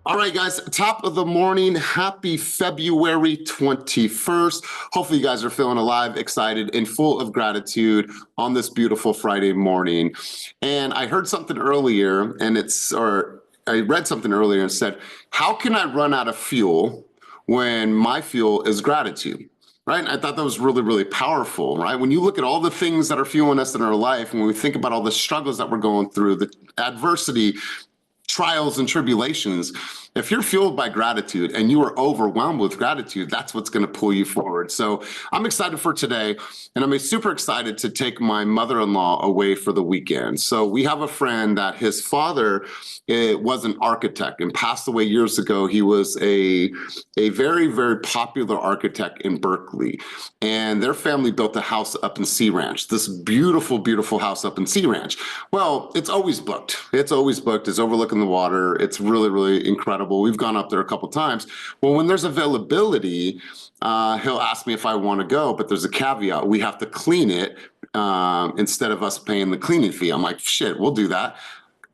All right, guys, top of the morning. Happy February 21st. Hopefully you guys are feeling alive, excited, and full of gratitude on this beautiful Friday morning. And I heard something earlier, I read something earlier and said, how can I run out of fuel when my fuel is gratitude? Right? And I thought that was really, really powerful, right? When you look at all the things that are fueling us in our life, and when we think about all the struggles that we're going through, the adversity, trials and tribulations, if you're fueled by gratitude and you are overwhelmed with gratitude, that's what's going to pull you forward. So I'm excited for today, and I'm super excited to take my mother-in-law away for the weekend. So we have a friend that his father was an architect and passed away years ago. He was a very, very popular architect in Berkeley, and their family built a house up in Sea Ranch, this beautiful, beautiful house up in Sea Ranch. Well, it's always booked. It's always booked. It's overlooking the water. It's really, really incredible. We've gone up there a couple times. Well, when there's availability, he'll ask me if I want to go, but there's a caveat. We have to clean it instead of us paying the cleaning fee. I'm like, shit, we'll do that.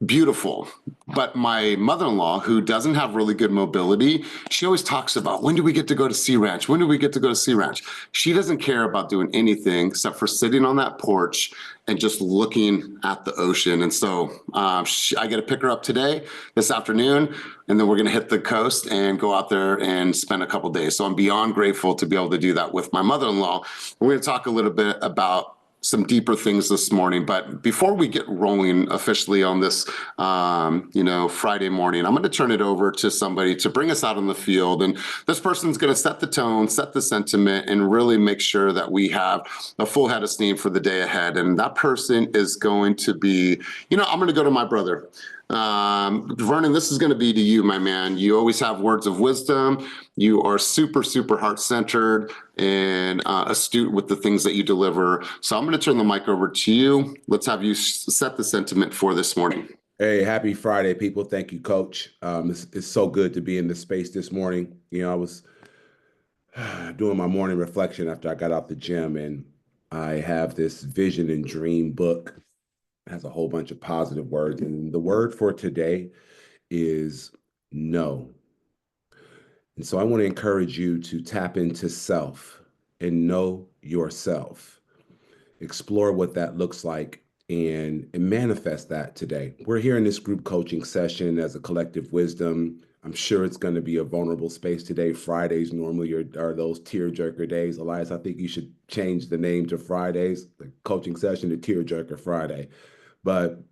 Beautiful. But my mother-in-law, who doesn't have really good mobility, she always talks about, when do we get to go to Sea Ranch? When do we get to go to Sea Ranch? She doesn't care about doing anything except for sitting on that porch and just looking at the ocean. And so I get to pick her up today, this afternoon, and then we're going to hit the coast and go out there and spend a couple days. So I'm beyond grateful to be able to do that with my mother-in-law. We're going to talk a little bit about some deeper things this morning. But before we get rolling officially on this, Friday morning, I'm going to turn it over to somebody to bring us out on the field. And this person's going to set the tone, set the sentiment, and really make sure that we have a full head of steam for the day ahead. And that person is going to be, I'm going to go to my brother. Vernon, this is going to be to you, my man. You always have words of wisdom. You are super, super heart-centered and astute with the things that you deliver. So I'm going to turn the mic over to you. Let's have you set the sentiment for this morning. Hey, happy Friday, people. Thank you, Coach. It's so good to be in this space this morning. I was doing my morning reflection after I got out the gym, and I have this vision and dream book. It has a whole bunch of positive words, and the word for today is no. And so I want to encourage you to tap into self and know yourself. Explore what that looks like and manifest that today. We're here in this group coaching session as a collective wisdom. I'm sure it's going to be a vulnerable space today. Fridays normally are those tearjerker days. Elias, I think you should change the name to Fridays, the coaching session to Tearjerker Friday. But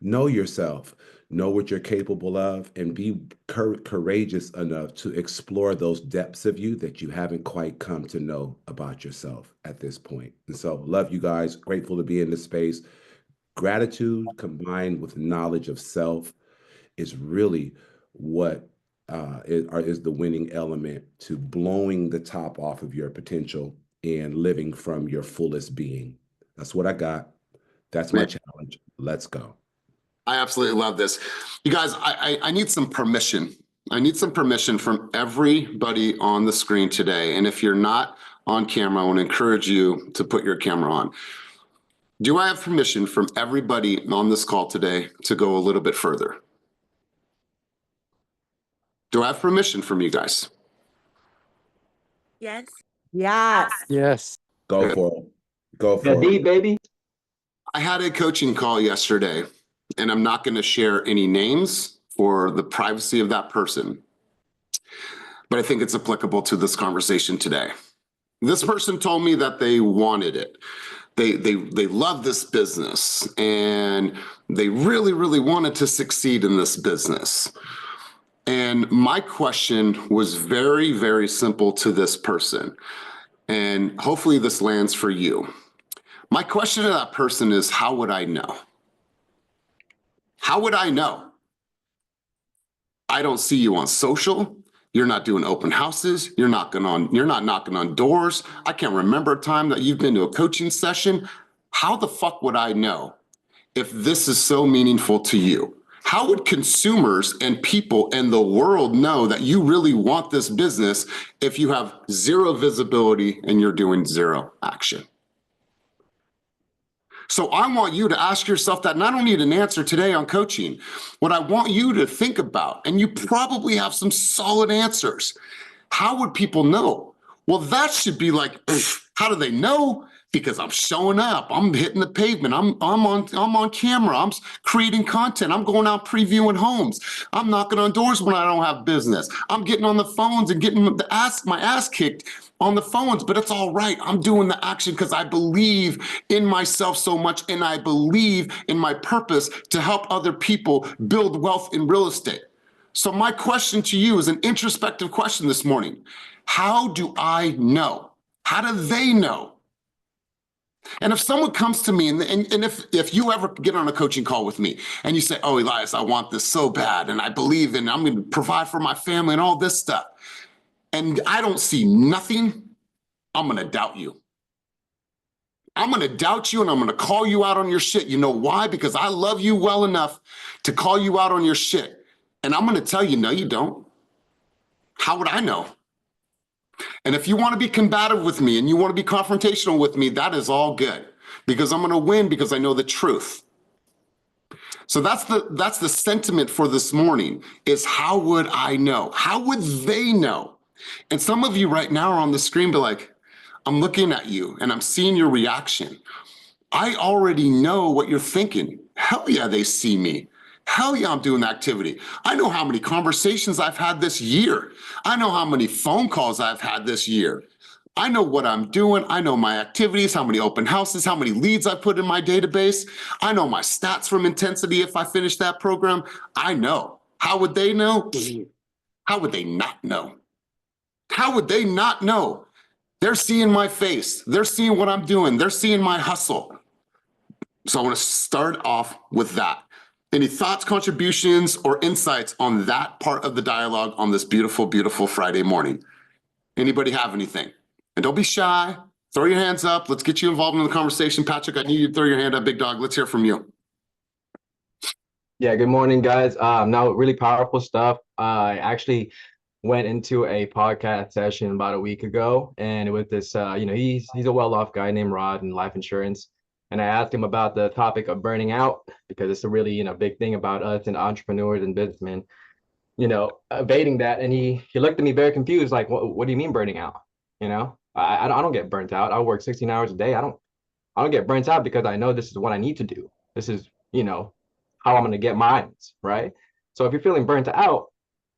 know yourself, know what you're capable of, and be courageous enough to explore those depths of you that you haven't quite come to know about yourself at this point. And so love you guys, grateful to be in this space. Gratitude combined with knowledge of self is really what is the winning element to blowing the top off of your potential and living from your fullest being. That's what I got. That's my challenge. Let's go. I absolutely love this. You guys, I need some permission. I need some permission from everybody on the screen today. And if you're not on camera, I want to encourage you to put your camera on. Do I have permission from everybody on this call today to go a little bit further? Do I have permission from you guys? Yes. Yes. Yes. Go for it. Go for it. Baby. I had a coaching call yesterday, and I'm not going to share any names for the privacy of that person, but I think it's applicable to this conversation today. This person told me that they wanted it. They love this business, and they really, really wanted to succeed in this business. And my question was very, very simple to this person, and hopefully this lands for you. My question to that person is, how would I know? How would I know? I don't see you on social. You're not doing open houses. You're not knocking on doors. I can't remember a time that you've been to a coaching session. How the fuck would I know if this is so meaningful to you? How would consumers and people in the world know that you really want this business if you have zero visibility and you're doing zero action? So I want you to ask yourself that, and I don't need an answer today on coaching. What I want you to think about, and you probably have some solid answers. How would people know? Well, that should be like, how do they know? Because I'm showing up, I'm hitting the pavement, I'm on camera, I'm creating content, I'm going out previewing homes, I'm knocking on doors when I don't have business, I'm getting on the phones and getting my ass kicked on the phones, but it's all right. I'm doing the action because I believe in myself so much, and I believe in my purpose to help other people build wealth in real estate. So my question to you is an introspective question this morning. How do I know? How do they know? And if someone comes to me, and if you ever get on a coaching call with me and you say, oh, Elias, I want this so bad, and I believe in, I'm going to provide for my family and all this stuff, and I don't see nothing, I'm going to doubt you. I'm going to doubt you, and I'm going to call you out on your shit. You know why? Because I love you well enough to call you out on your shit. And I'm going to tell you, no, you don't. How would I know? And if you want to be combative with me and you want to be confrontational with me, that is all good, because I'm going to win because I know the truth. So that's the sentiment for this morning, is how would I know? How would they know? And some of you right now are on the screen, be like, I'm looking at you and I'm seeing your reaction. I already know what you're thinking. Hell yeah, they see me. Hell yeah, I'm doing the activity. I know how many conversations I've had this year. I know how many phone calls I've had this year. I know what I'm doing. I know my activities, how many open houses, how many leads I put in my database. I know my stats from intensity if I finish that program. I know. How would they know? How would they not know? How would they not know? They're seeing my face. They're seeing what I'm doing. They're seeing my hustle. So I want to start off with that. Any thoughts, contributions, or insights on that part of the dialogue on this beautiful, beautiful Friday morning? Anybody have anything? And don't be shy. Throw your hands up. Let's get you involved in the conversation. Patrick, I need you to throw your hand up, big dog. Let's hear from you. Yeah, good morning, guys. Now really powerful stuff. I actually went into a podcast session about a week ago, and it was this, he's a well-off guy named Rod in life insurance. And I asked him about the topic of burning out, because it's a really, big thing about us and entrepreneurs and businessmen, evading that. And he looked at me very confused, like, what do you mean burning out? I don't get burnt out. I work 16 hours a day. I don't get burnt out because I know this is what I need to do. This is, how I'm going to get mines, right? So if you're feeling burnt out,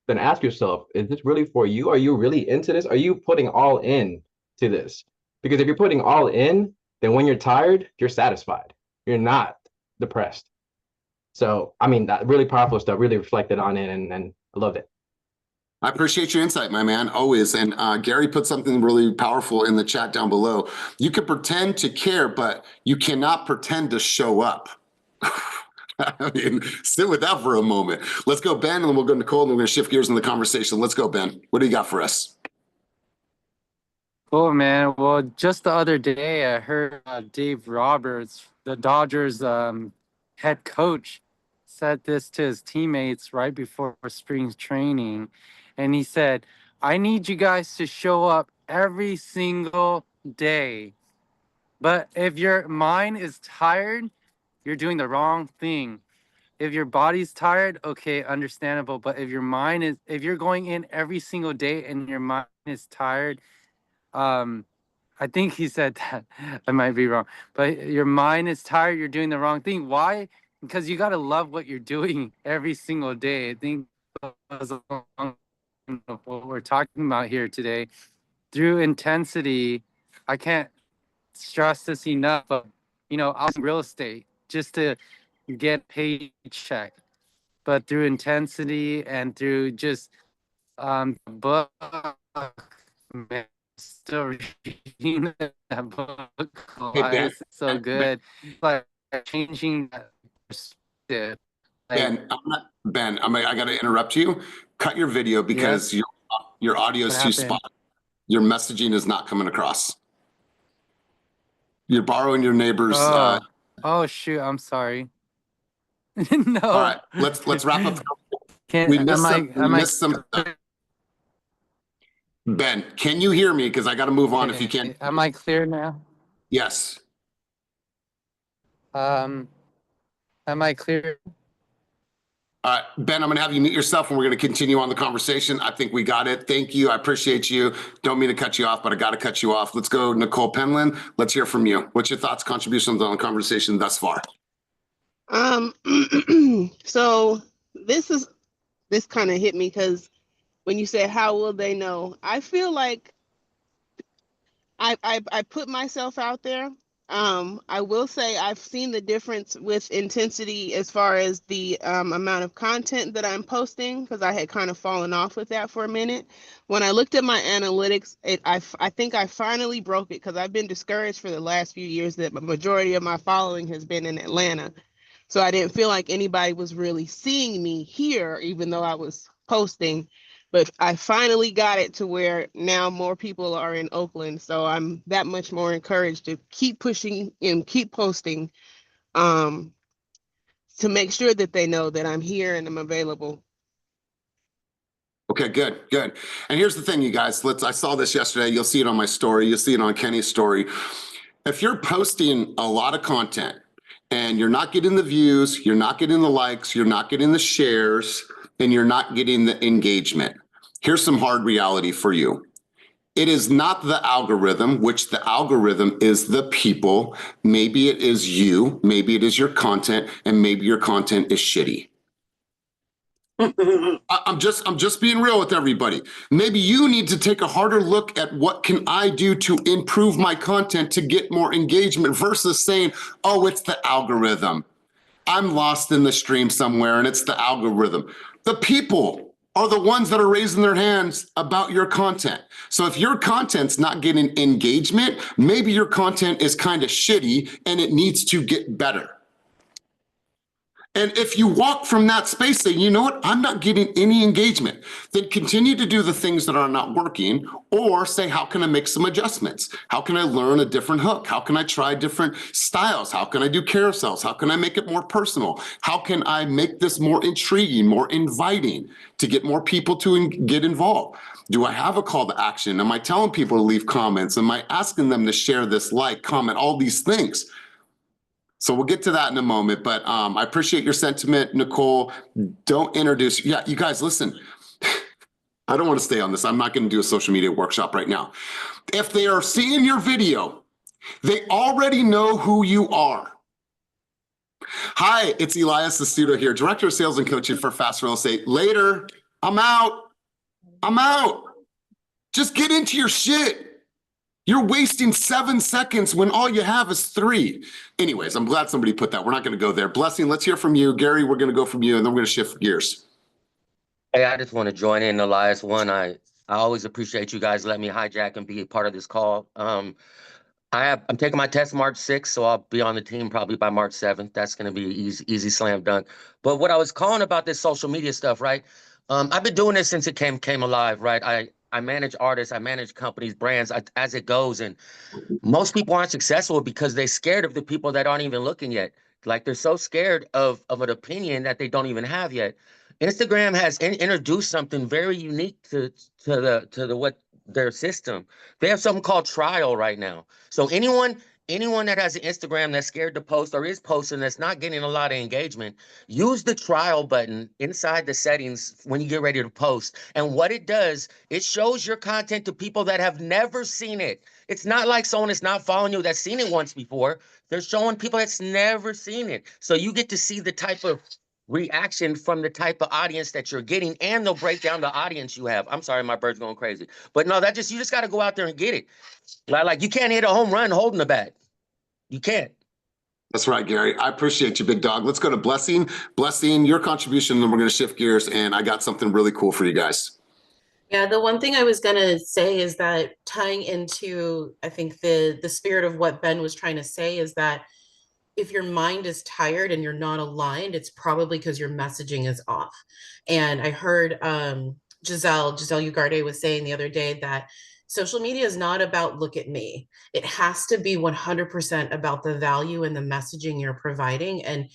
then ask yourself, is this really for you? Are you really into this? Are you putting all in to this? Because if you're putting all in, then when you're tired, you're satisfied. You're not depressed. So, I mean, that really powerful stuff, really reflected on it, and I loved it. I appreciate your insight, my man, always. And Gary put something really powerful in the chat down below. You can pretend to care, but you cannot pretend to show up. I mean, sit with that for a moment. Let's go, Ben, and then we'll go to Nicole, and we're going to shift gears in the conversation. Let's go, Ben. What do you got for us? Cool, man. Well, just the other day, I heard Dave Roberts, the Dodgers head coach, said this to his teammates right before spring training. And he said, I need you guys to show up every single day. But if your mind is tired, you're doing the wrong thing. If your body's tired, okay, understandable. But if you're going in every single day and your mind is tired, I think he said that. I might be wrong, but your mind is tired, you're doing the wrong thing. Why? Because you got to love what you're doing every single day. I think that's what we're talking about here today. Through intensity, I can't stress this enough, but I was in real estate just to get a paycheck. But through intensity and through just book, man, still reading that book. Hey, Ben. It's so good. Like changing that perspective. Like, I got to interrupt you. Cut your video because yes, your audio is what too happened? spotty. Your messaging is not coming across. You're borrowing your neighbor's. Oh shoot! I'm sorry. All right, No. let's wrap up. Can We am missed I some. We am I missed some. Ben, can you hear me? Because I got to move on. If you okay? can't. Am I clear now? Yes. Am I clear? Ben, I'm going to have you mute yourself and we're going to continue on the conversation. I think we got it. Thank you. I appreciate you. Don't mean to cut you off, but I got to cut you off. Let's go, Nicole Penland. Let's hear from you. What's your thoughts, contributions on the conversation thus far? So this kind of hit me because when you said, how will they know? I feel like I put myself out there. I will say I've seen the difference with intensity as far as the amount of content that I'm posting, because I had kind of fallen off with that for a minute. When I looked at my analytics, I think I finally broke it, because I've been discouraged for the last few years that the majority of my following has been in Atlanta. So I didn't feel like anybody was really seeing me here, even though I was posting. But I finally got it to where now more people are in Oakland. So I'm that much more encouraged to keep pushing and keep posting, to make sure that they know that I'm here and I'm available. Okay, good, good. And here's the thing, you guys. I saw this yesterday. You'll see it on my story. You'll see it on Kenny's story. If you're posting a lot of content and you're not getting the views, you're not getting the likes, you're not getting the shares, and you're not getting the engagement, here's some hard reality for you. It is not the algorithm, which the algorithm is the people. Maybe it is you, maybe it is your content, and maybe your content is shitty. I'm just being real with everybody. Maybe you need to take a harder look at what can I do to improve my content to get more engagement versus saying, oh, it's the algorithm. I'm lost in the stream somewhere and it's the algorithm. The people are the ones that are raising their hands about your content. So if your content's not getting engagement, maybe your content is kind of shitty and it needs to get better. And if you walk from that space saying, you know what, I'm not getting any engagement, then continue to do the things that are not working, or say, how can I make some adjustments? How can I learn a different hook? How can I try different styles? How can I do carousels? How can I make it more personal? How can I make this more intriguing, more inviting to get more people to get involved? Do I have a call to action? Am I telling people to leave comments? Am I asking them to share this, like, comment, all these things? So we'll get to that in a moment, but I appreciate your sentiment, Nicole. Don't introduce, yeah, you guys, listen. I don't want to stay on this. I'm not going to do a social media workshop right now. If they are seeing your video, they already know who you are. Hi, it's Elias Astuto here, Director of Sales and Coaching for Fast Real Estate. Later, I'm out. I'm out. Just get into your shit. You're wasting 7 seconds when all you have is 3. Anyways, I'm glad somebody put that. We're not going to go there. Blessing, let's hear from you. Gary, we're going to go from you, and then we're going to shift gears. Hey, I just want to join in, Elias. I always appreciate you guys letting me hijack and be a part of this call. I'm taking my test March 6th, so I'll be on the team probably by March 7th. That's going to be easy slam dunk. But what I was calling about this social media stuff, right? I've been doing this since it came alive, right? I manage artists, I manage companies, brands, as it goes. And most people aren't successful because they're scared of the people that aren't even looking yet. Like they're so scared of an opinion that they don't even have yet. Instagram has introduced something very unique to what their system. They have something called trial right now. So anyone that has an Instagram that's scared to post or is posting that's not getting a lot of engagement, use the trial button inside the settings when you get ready to post. And what it does, it shows your content to people that have never seen it. It's not like someone that's not following you that's seen it once before. They're showing people that's never seen it. So you get to see the type of reaction from the type of audience that you're getting, and they'll break down the audience you have. I'm sorry, my bird's going crazy. But no, you just got to go out there and get it. Like you can't hit a home run holding the bat. You can't. That's right, Gary. I appreciate you, big dog. Let's go to Blessing. Blessing, your contribution, and then we're going to shift gears, and I got something really cool for you guys. Yeah, the one thing I was gonna say is that tying into, I think the spirit of what Ben was trying to say is that if your mind is tired and you're not aligned, it's probably because your messaging is off. And I heard Giselle Ugarte was saying the other day that social media is not about look at me. It has to be 100% about the value and the messaging you're providing. And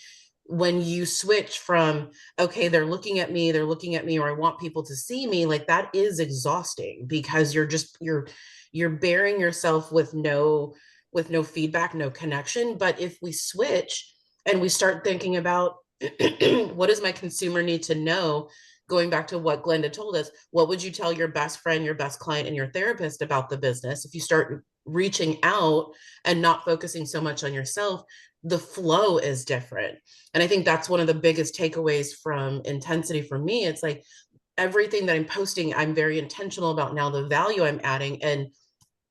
when you switch from, okay, they're looking at me, or I want people to see me, like that is exhausting because you're bearing yourself with no with no feedback, no connection. But if we switch and we start thinking about what does my consumer need to know, going back to what Glenda told us, what would you tell your best friend, your best client, and your therapist about the business? If you start reaching out and not focusing so much on yourself, the flow is different. And I think that's one of the biggest takeaways from intensity for me. It's like everything that I'm posting, I'm very intentional about now the value I'm adding. And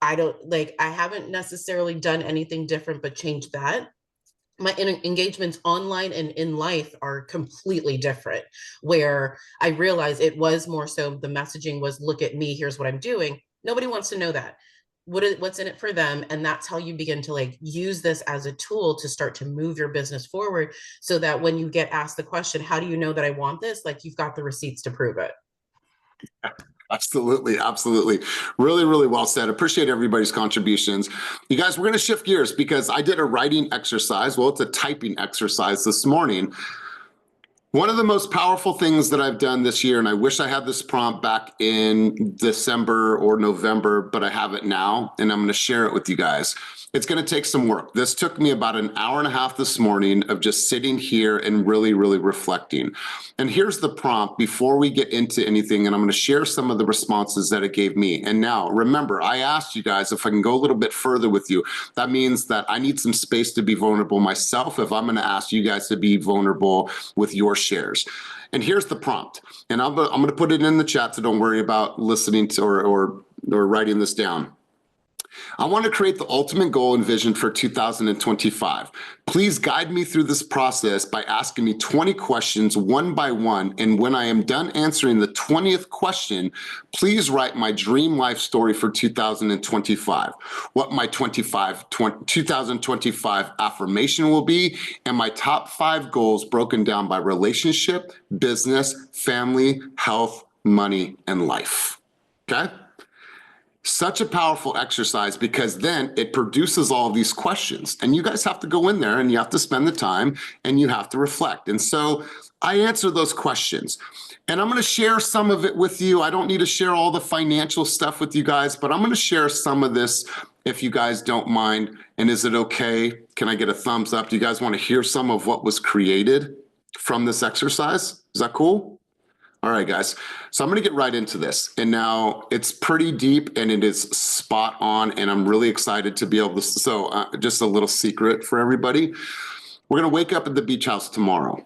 I haven't necessarily done anything different but change that. My engagements online and in life are completely different, where I realized it was more so the messaging was, look at me, here's what I'm doing. Nobody wants to know that. What's in it for them? And that's how you begin to like use this as a tool to start to move your business forward, so that when you get asked the question, how do you know that I want this? Like, you've got the receipts to prove it. Absolutely. Absolutely. Really, really well said. Appreciate everybody's contributions. You guys, we're going to shift gears because I did a writing exercise. Well, it's a typing exercise this morning. One of the most powerful things that I've done this year, and I wish I had this prompt back in December or November, but I have it now, and I'm going to share it with you guys. It's going to take some work. This took me about an hour and a half this morning of just sitting here and really, really reflecting. And here's the prompt before we get into anything, and I'm going to share some of the responses that it gave me. And now, remember, I asked you guys if I can go a little bit further with you. That means that I need some space to be vulnerable myself if I'm going to ask you guys to be vulnerable with your shares. And here's the prompt. And I'm going to put it in the chat, so don't worry about listening to or writing this down. I want to create the ultimate goal and vision for 2025. Please guide me through this process by asking me 20 questions one by one. And when I am done answering the 20th question, please write my dream life story for 2025, what my 2025 affirmation will be, and my top 5 goals broken down by relationship, business, family, health, money, and life. Okay? Such a powerful exercise, because then it produces all of these questions, and you guys have to go in there and you have to spend the time and you have to reflect. And so I answer those questions, and I'm going to share some of it with you. I don't need to share all the financial stuff with you guys, but I'm going to share some of this if you guys don't mind. And is it okay? Can I get a thumbs up? Do you guys want to hear some of what was created from this exercise? Is that cool? All right, guys. So I'm going to get right into this. And now it's pretty deep and it is spot on. And I'm really excited to be able to. So just a little secret for everybody. We're going to wake up at the beach house tomorrow.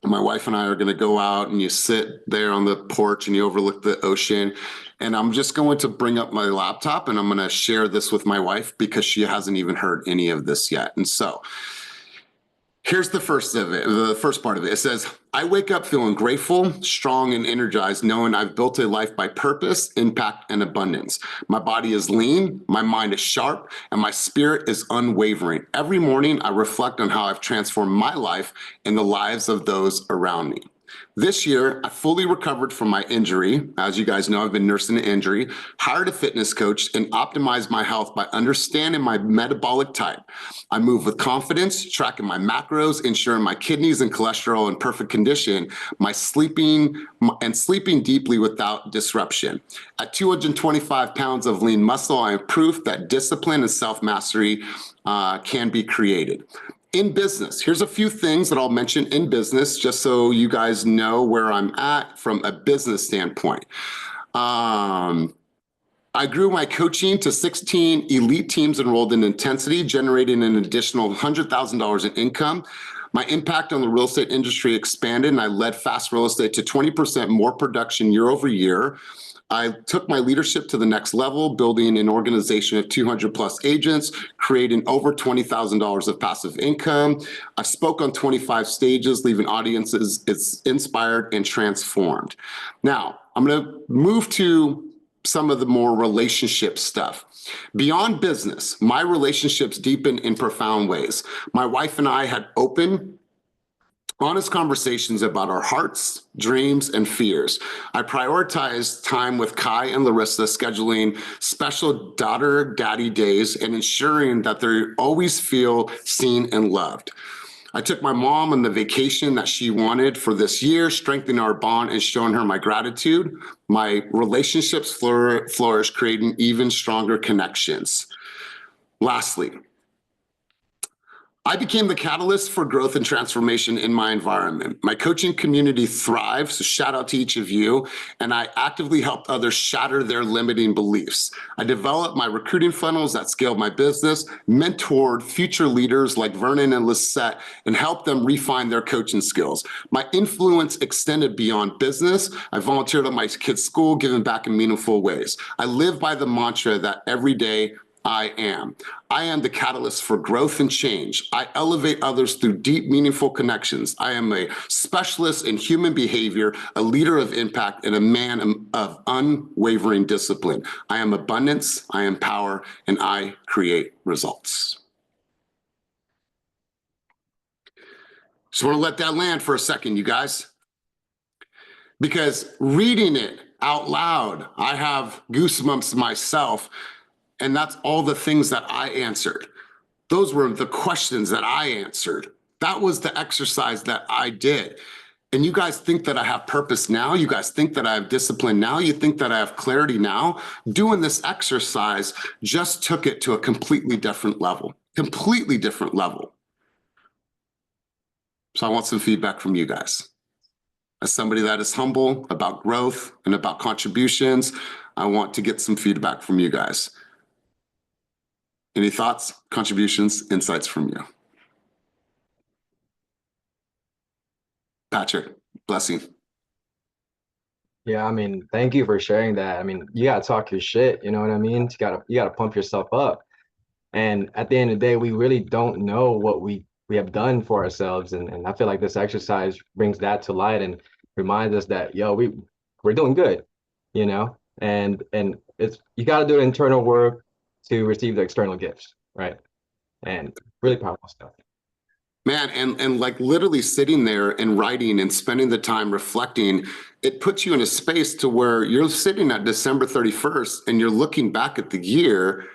My wife and I are going to go out, and you sit there on the porch and you overlook the ocean. And I'm just going to bring up my laptop and I'm going to share this with my wife because she hasn't even heard any of this yet. And so here's the first part of it. It says, I wake up feeling grateful, strong, and energized, knowing I've built a life by purpose, impact, and abundance. My body is lean, my mind is sharp, and my spirit is unwavering. Every morning, I reflect on how I've transformed my life and the lives of those around me. This year, I fully recovered from my injury. As you guys know, I've been nursing an injury, hired a fitness coach, and optimized my health by understanding my metabolic type. I move with confidence, tracking my macros, ensuring my kidneys and cholesterol in perfect condition, my sleeping deeply without disruption. At 225 pounds of lean muscle, I am proof that discipline and self-mastery can be created. In business, here's a few things that I'll mention in business, just so you guys know where I'm at from a business standpoint. I grew my coaching to 16 elite teams enrolled in Intensity, generating an additional $100,000 in income. My impact on the real estate industry expanded, and I led Fast Real Estate to 20% more production year over year. I took my leadership to the next level, building an organization of 200 plus agents, creating over $20,000 of passive income. I spoke on 25 stages, leaving audiences inspired and transformed. Now, I'm going to move to some of the more relationship stuff. Beyond business, my relationships deepened in profound ways. My wife and I had open, honest conversations about our hearts, dreams, and fears. I prioritized time with Kai and Larissa, scheduling special daughter-daddy days and ensuring that they always feel seen and loved. I took my mom on the vacation that she wanted for this year, strengthening our bond and showing her my gratitude. My relationships flourished, creating even stronger connections. Lastly, I became the catalyst for growth and transformation in my environment. My coaching community thrives, so shout out to each of you, and I actively helped others shatter their limiting beliefs. I developed my recruiting funnels that scaled my business, mentored future leaders like Vernon and Lisette, and helped them refine their coaching skills. My influence extended beyond business. I volunteered at my kids' school, giving back in meaningful ways. I live by the mantra that every day I am. I am the catalyst for growth and change. I elevate others through deep, meaningful connections. I am a specialist in human behavior, a leader of impact, and a man of unwavering discipline. I am abundance, I am power, and I create results. Just want to let that land for a second, you guys. Because reading it out loud, I have goosebumps myself. And that's all the things that I answered. Those were the questions that I answered. That was the exercise that I did. And you guys think that I have purpose now? You guys think that I have discipline now? You think that I have clarity now? Doing this exercise just took it to a completely different level. Completely different level. So I want some feedback from you guys. As somebody that is humble about growth and about contributions, I want to get some feedback from you guys. Any thoughts, contributions, insights from you? Patrick, blessing. Yeah, I mean, thank you for sharing that. I mean, you gotta talk your shit, you know what I mean? You gotta pump yourself up. And at the end of the day, we really don't know what we have done for ourselves. And I feel like this exercise brings that to light and reminds us that, yo, we're doing good, you know? And it's, you gotta do internal work to receive the external gifts, right? And really powerful stuff. Man, and like literally sitting there and writing and spending the time reflecting, it puts you in a space to where you're sitting at December 31st and you're looking back at the year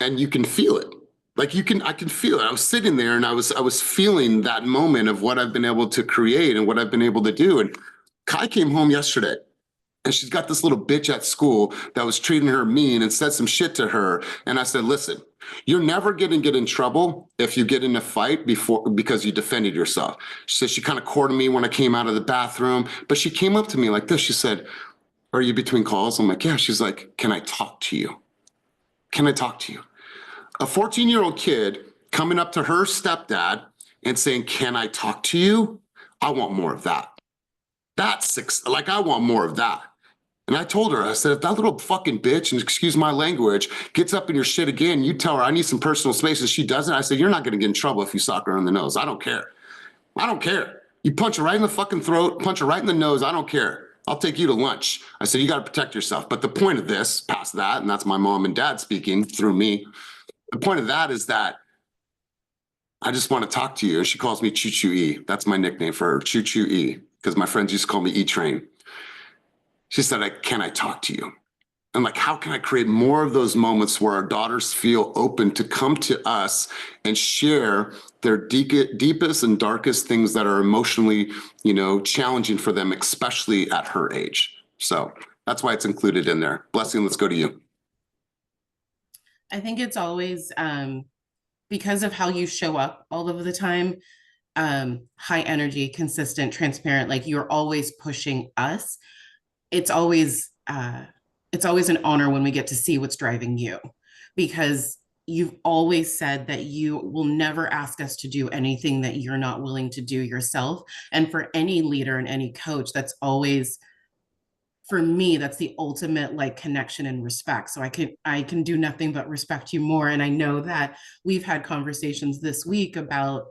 and you can feel it. Like I can feel it. I was sitting there and I was feeling that moment of what I've been able to create and what I've been able to do. And Kai came home yesterday. And she's got this little bitch at school that was treating her mean and said some shit to her. And I said, listen, you're never going to get in trouble if you get in a fight because you defended yourself. She said she kind of courted me when I came out of the bathroom, but she came up to me like this. She said, are you between calls? I'm like, yeah. She's like, can I talk to you? Can I talk to you? A 14-year-old kid coming up to her stepdad and saying, can I talk to you? I want more of that. I want more of that. And I told her, I said, if that little fucking bitch, and excuse my language, gets up in your shit again, you tell her I need some personal space and she doesn't. I said, you're not gonna get in trouble if you sock her in the nose. I don't care. I don't care. You punch her right in the fucking throat, punch her right in the nose. I don't care. I'll take you to lunch. I said, you gotta protect yourself. But the point of this, past that, and that's my mom and dad speaking through me. The point of that is that I just want to talk to you. And she calls me Choo Choo E. That's my nickname for her, Choo Choo E, because my friends used to call me E-Train. She said, can I talk to you? And like, how can I create more of those moments where our daughters feel open to come to us and share their deepest and darkest things that are emotionally, challenging for them, especially at her age. So that's why it's included in there. Blessing, let's go to you. I think it's always because of how you show up all of the time, high energy, consistent, transparent, like you're always pushing us. It's always an honor when we get to see what's driving you, because you've always said that you will never ask us to do anything that you're not willing to do yourself. And for any leader and any coach, that's always, for me, that's the ultimate like connection and respect. So I can do nothing but respect you more. And I know that we've had conversations this week about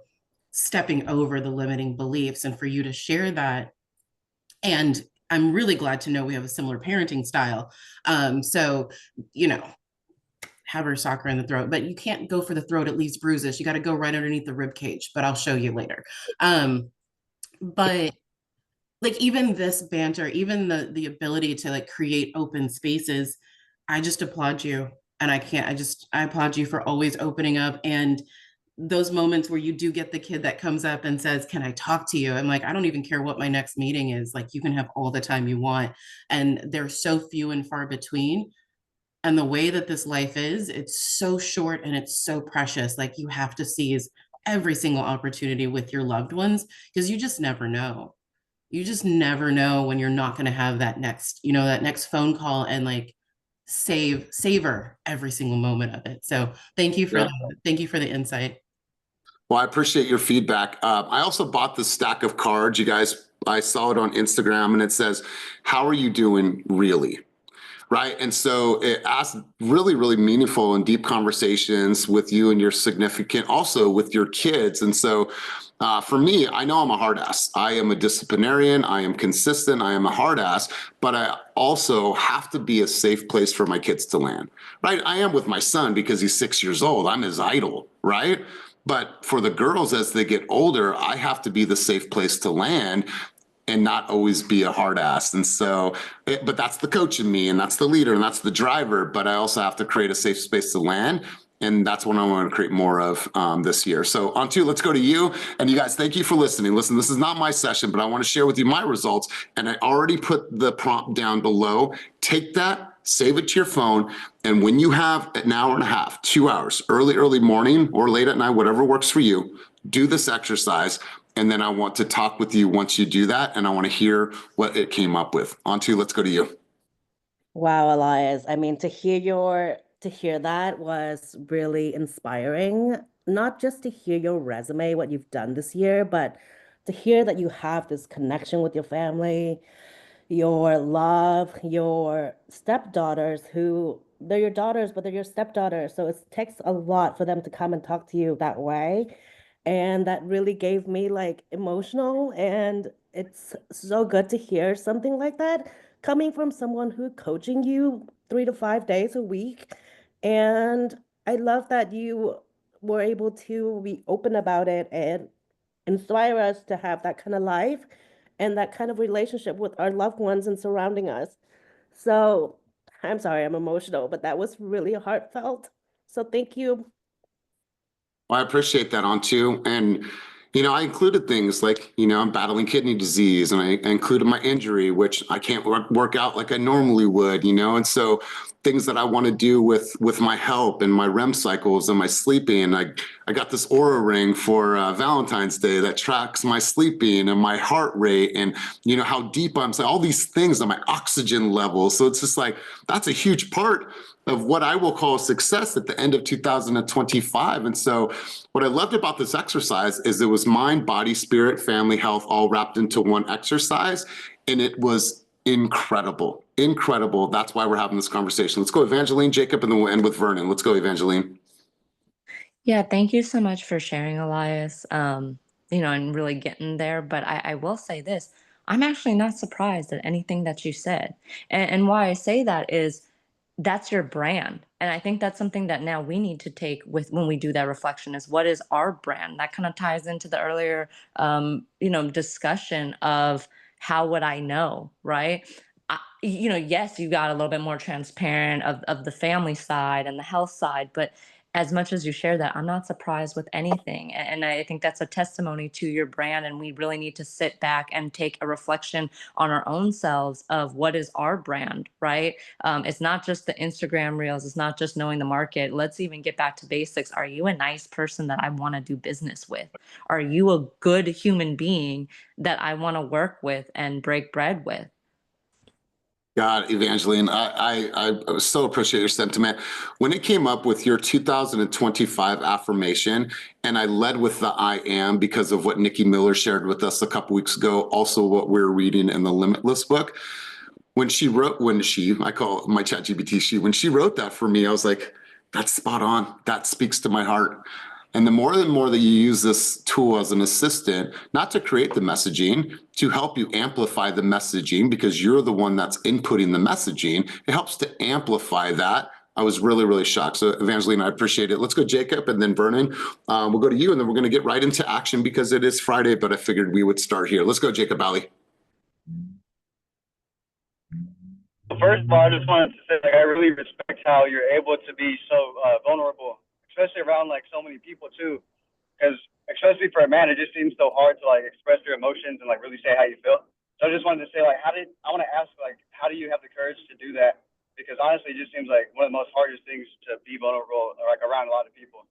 stepping over the limiting beliefs, and for you to share that. And I'm really glad to know we have a similar parenting style. So, have her sock her in the throat, but you can't go for the throat, it leaves bruises. You got to go right underneath the rib cage, but I'll show you later. But like even this banter, even the ability to like create open spaces, I just applaud you. And I applaud you for always opening up. And those moments where you do get the kid that comes up and says, can I talk to you? I'm like, I don't even care what my next meeting is. Like, you can have all the time you want. And they're so few and far between. And the way that this life is, it's so short and it's so precious. Like you have to seize every single opportunity with your loved ones because you just never know. You just never know when you're not going to have that next, that next phone call and like savor every single moment of it. So thank you for the insight. Well, I appreciate your feedback. I also bought this stack of cards. You guys, I saw it on Instagram and it says, how are you doing really? Right. And so it asks really, really meaningful and deep conversations with you and your significant, also with your kids. And so for me, I know I'm a hard ass. I am a disciplinarian. I am consistent. I am a hard ass, but I also have to be a safe place for my kids to land. Right. I am with my son because he's 6 years old. I'm his idol. Right. But for the girls, as they get older, I have to be the safe place to land and not always be a hard ass. And so, but that's the coach in me and that's the leader and that's the driver, but I also have to create a safe space to land. And that's what I want to create more of this year. So Antu, let's go to you. And you guys, thank you for listening. Listen, this is not my session, but I want to share with you my results. And I already put the prompt down below. Take that, save it to your phone. And when you have an hour and a half, 2 hours, early morning or late at night, whatever works for you, do this exercise. And then I want to talk with you once you do that. And I want to hear what it came up with. Antu, let's go to you. Wow, Elias. I mean, to hear that was really inspiring. Not just to hear your resume, what you've done this year, but to hear that you have this connection with your family, your love, your stepdaughters who they're your daughters, but they're your stepdaughters. So it takes a lot for them to come and talk to you that way. And that really gave me like emotional. And it's so good to hear something like that coming from someone who coaching you 3 to 5 days a week. And I love that you were able to be open about it and inspire us to have that kind of life and that kind of relationship with our loved ones and surrounding us. So I'm sorry, I'm emotional, but that was really heartfelt. So thank you. Well, I appreciate that, Antu. And, I included things like, I'm battling kidney disease and I included my injury, which I can't work out like I normally would, and so things that I want to do with my health and my REM cycles and my sleeping. And I got this Aura ring for Valentine's Day that tracks my sleeping and my heart rate and, how deep I'm saying all these things on my oxygen level. So it's just like, that's a huge part of what I will call success at the end of 2025. And so what I loved about this exercise is it was mind, body, spirit, family, health, all wrapped into one exercise. And it was incredible, incredible. That's why we're having this conversation. Let's go Evangeline, Jacob, and then we'll end with Vernon. Let's go Evangeline. Yeah, thank you so much for sharing, Elias. And really getting there. But I will say this, I'm actually not surprised at anything that you said. And why I say that is that's your brand. And I think that's something that now we need to take with when we do that reflection is what is our brand? That kind of ties into the earlier, discussion of how would I know, right? Yes, you got a little bit more transparent of the family side and the health side, but as much as you share that, I'm not surprised with anything. And I think that's a testimony to your brand. And we really need to sit back and take a reflection on our own selves of what is our brand, right? It's not just the Instagram reels. It's not just knowing the market. Let's even get back to basics. Are you a nice person that I want to do business with? Are you a good human being that I want to work with and break bread with? God, Evangeline, I so appreciate your sentiment. When it came up with your 2025 affirmation, and I led with the I am because of what Nikki Miller shared with us a couple weeks ago, also what we're reading in the Limitless book. When she, I call my ChatGPT she, when she wrote that for me, I was like, that's spot on. That speaks to my heart. And the more that you use this tool as an assistant, not to create the messaging, to help you amplify the messaging because you're the one that's inputting the messaging, it helps to amplify that. I was really, really shocked. So Evangeline, I appreciate it. Let's go Jacob and then Vernon. We'll go to you and then we're going to get right into action because it is Friday, but I figured we would start here. Let's go Jacob Ali. First of all, I just wanted to say, I really respect how you're able to be so vulnerable, especially around so many people too. Because especially for a man, it just seems so hard to express your emotions and really say how you feel. So I just wanted to say I want to ask how do you have the courage to do that? Because honestly, it just seems like one of the most hardest things to be vulnerable, like around a lot of people.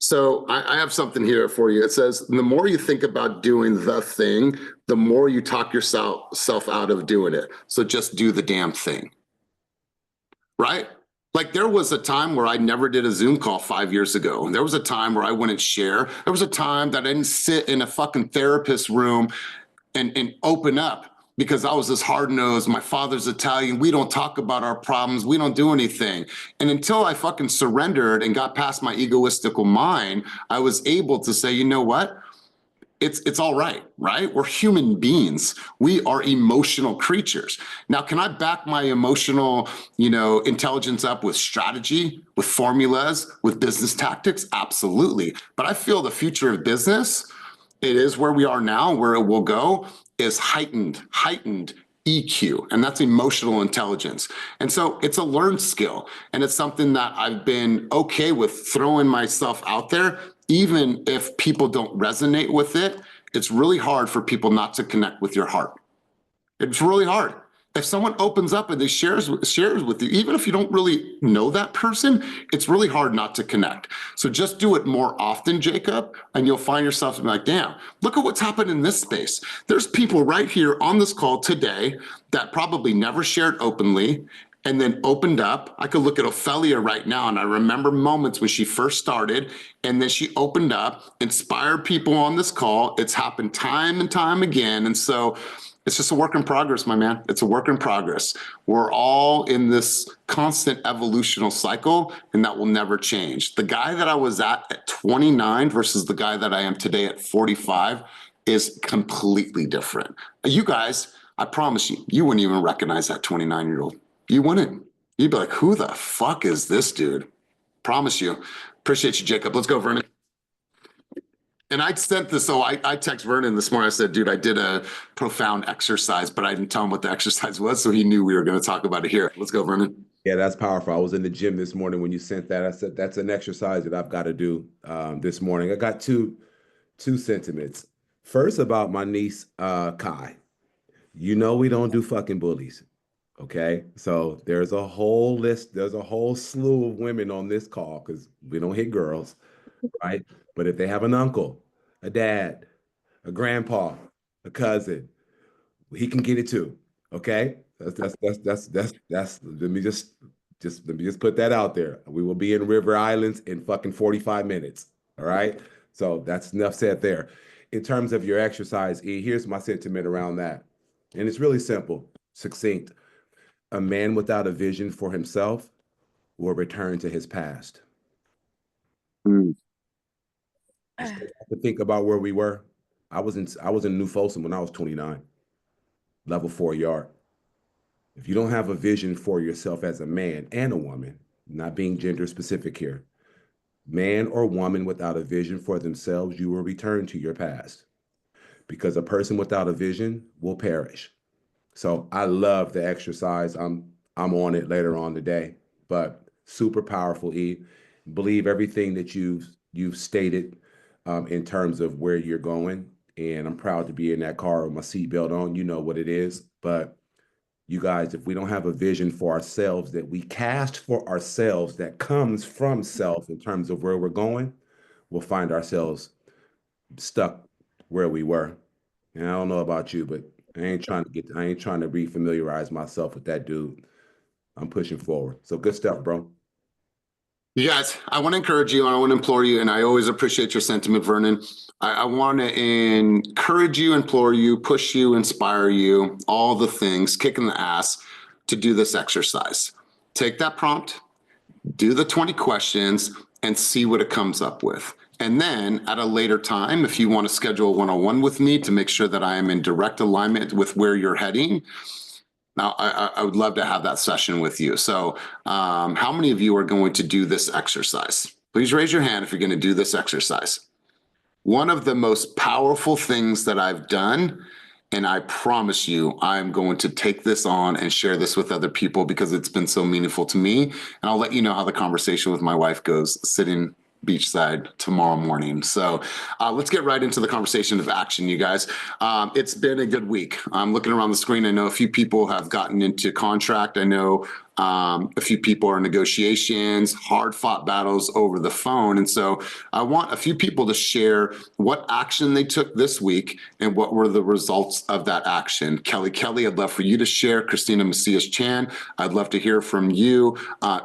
So I have something here for you. It says, the more you think about doing the thing, the more you talk yourself out of doing it. So just do the damn thing, right? Like there was a time where I never did a Zoom call 5 years ago. There was a time where I wouldn't share. There was a time that I didn't sit in a fucking therapist room and open up because I was this hard-nosed, my father's Italian, we don't talk about our problems, we don't do anything. And until I fucking surrendered and got past my egoistical mind, I was able to say, you know what? It's all right, right? We're human beings. We are emotional creatures. Now, can I back my emotional, intelligence up with strategy, with formulas, with business tactics? Absolutely. But I feel the future of business, it is where we are now, where it will go, is heightened EQ, and that's emotional intelligence. And so it's a learned skill, and it's something that I've been okay with throwing myself out there, even if people don't resonate with it. It's really hard for people not to connect with your heart. It's really hard. If someone opens up and they shares with you, even if you don't really know that person, it's really hard not to connect. So just do it more often, Jacob, and you'll find yourself like, damn, look at what's happened in this space. There's people right here on this call today that probably never shared openly and then opened up. I could look at Ophelia right now, and I remember moments when she first started, and then she opened up, inspired people on this call. It's happened time and time again. And so it's just a work in progress, my man. It's a work in progress. We're all in this constant evolutional cycle, and that will never change. The guy that I was at 29 versus the guy that I am today at 45 is completely different. You guys, I promise you, you wouldn't even recognize that 29-year-old. You wouldn't. You'd be like, who the fuck is this dude? Promise you. Appreciate you, Jacob. Let's go, Vernon. And I sent this, so I text Vernon this morning. I said, dude, I did a profound exercise, but I didn't tell him what the exercise was, so he knew we were going to talk about it here. Let's go, Vernon. Yeah, that's powerful. I was in the gym this morning when you sent that. I said, that's an exercise that I've got to do this morning. I got two sentiments. First, about my niece, Kai. We don't do fucking bullies. Okay, so there's a whole list, there's a whole slew of women on this call because we don't hit girls, right? But if they have an uncle, a dad, a grandpa, a cousin, he can get it too. Okay, that's let me just put that out there. We will be in River Islands in fucking 45 minutes. All right, so that's enough said there. In terms of your exercise, E, here's my sentiment around that, and it's really simple, succinct. A man without a vision for himself will return to his past. Just to think about where we were. I was in New Folsom when I was 29, level 4 yard. If you don't have a vision for yourself as a man and a woman, not being gender specific here, man or woman without a vision for themselves, you will return to your past, because a person without a vision will perish. So I love the exercise. I'm on it later on today, but super powerful, E. Believe everything that you've stated in terms of where you're going. And I'm proud to be in that car with my seatbelt on. You know what it is. But you guys, if we don't have a vision for ourselves that we cast for ourselves that comes from self in terms of where we're going, we'll find ourselves stuck where we were. And I don't know about you, but I ain't trying to refamiliarize myself with that dude. I'm pushing forward. So good stuff, bro. You guys, I want to encourage you and I want to implore you, and I always appreciate your sentiment, Vernon. I want to encourage you, implore you, push you, inspire you, all the things, kick in the ass to do this exercise. Take that prompt, do the 20 questions, and see what it comes up with. And then at a later time, if you want to schedule a one-on-one with me to make sure that I am in direct alignment with where you're heading, now I would love to have that session with you. So how many of you are going to do this exercise? Please raise your hand if you're going to do this exercise. One of the most powerful things that I've done, and I promise you, I'm going to take this on and share this with other people because it's been so meaningful to me. And I'll let you know how the conversation with my wife goes sitting beachside tomorrow morning. So let's get right into the conversation of action, you guys. It's been a good week. I'm looking around the screen. I know a few people have gotten into contract. I know A few people are in negotiations, hard fought battles over the phone. And so I want a few people to share what action they took this week and what were the results of that action. Kelly, I'd love for you to share. Christina Macias-Chan, I'd love to hear from you.